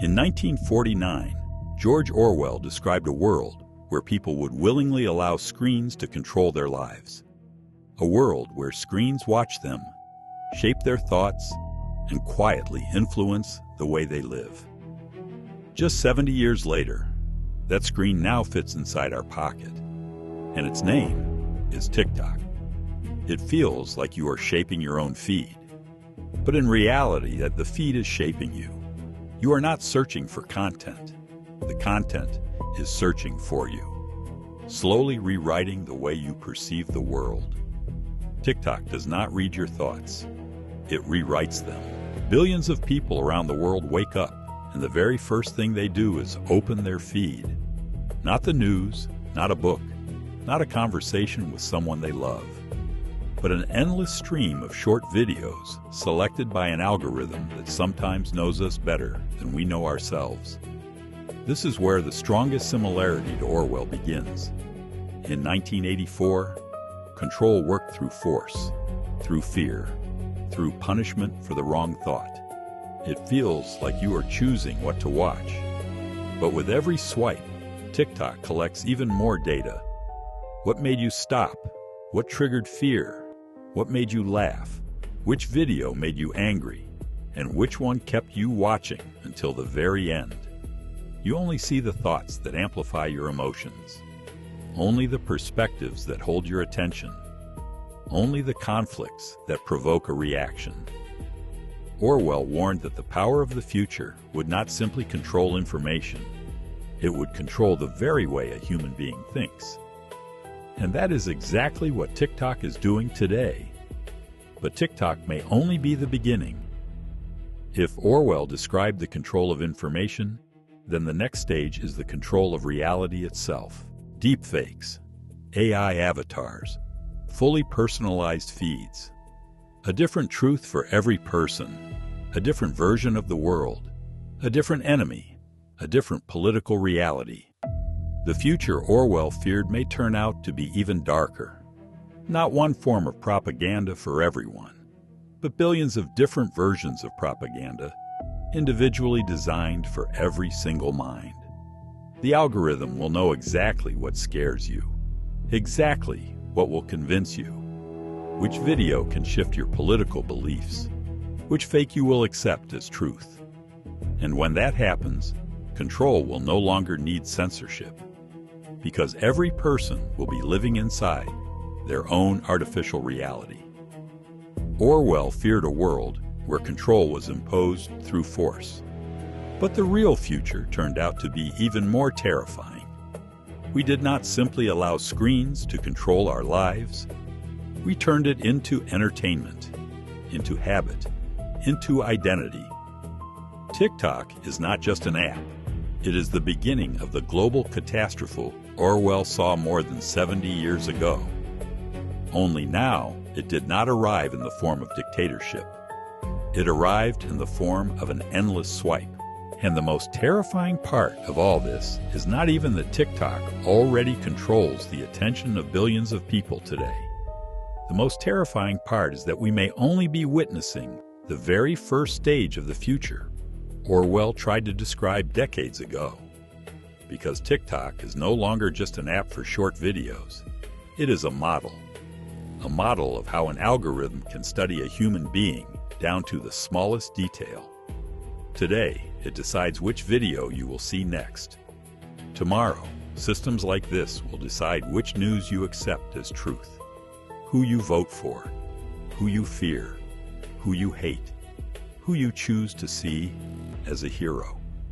In 1949, George Orwell described a world where people would willingly allow screens to control their lives. A world where screens watch them, shape their thoughts, and quietly influence the way they live. Just 70 years later, that screen now fits inside our pocket, and its name is TikTok. It feels like you are shaping your own feed, but in reality, that the feed is shaping you. You are not searching for content. The content is searching for you, slowly rewriting the way you perceive the world. TikTok does not read your thoughts. It rewrites them. Billions of people around the world wake up, and the very first thing they do is open their feed. Not the news, not a book, not a conversation with someone they love, but an endless stream of short videos selected by an algorithm that sometimes knows us better than we know ourselves. This is where the strongest similarity to Orwell begins. In 1984, control worked through force, through fear, through punishment for the wrong thought. It feels like you are choosing what to watch. But with every swipe, TikTok collects even more data. What made you stop? What triggered fear? What made you laugh? Which video made you angry? And which one kept you watching until the very end? You only see the thoughts that amplify your emotions, only the perspectives that hold your attention, only the conflicts that provoke a reaction. Orwell warned that the power of the future would not simply control information, it would control the very way a human being thinks. And that is exactly what TikTok is doing today. But TikTok may only be the beginning. If Orwell described the control of information, then the next stage is the control of reality itself. Deepfakes, AI avatars, fully personalized feeds. A different truth for every person, a different version of the world, a different enemy, a different political reality. The future Orwell feared may turn out to be even darker. Not one form of propaganda for everyone, but billions of different versions of propaganda, individually designed for every single mind. The algorithm will know exactly what scares you, exactly what will convince you, which video can shift your political beliefs, which fake you will accept as truth. And when that happens, control will no longer need censorship, because every person will be living inside their own artificial reality. Orwell feared a world where control was imposed through force. But the real future turned out to be even more terrifying. We did not simply allow screens to control our lives. We turned it into entertainment, into habit, into identity. TikTok is not just an app. It is the beginning of the global catastrophe Orwell saw more than 70 years ago. Only now, it did not arrive in the form of dictatorship. It arrived in the form of an endless swipe. And the most terrifying part of all this is not even that TikTok already controls the attention of billions of people today. The most terrifying part is that we may only be witnessing the very first stage of the future Orwell tried to describe decades ago. Because TikTok is no longer just an app for short videos. It is a model of how an algorithm can study a human being down to the smallest detail. Today, it decides which video you will see next. Tomorrow, systems like this will decide which news you accept as truth, who you vote for, who you fear, who you hate, who you choose to see as a hero.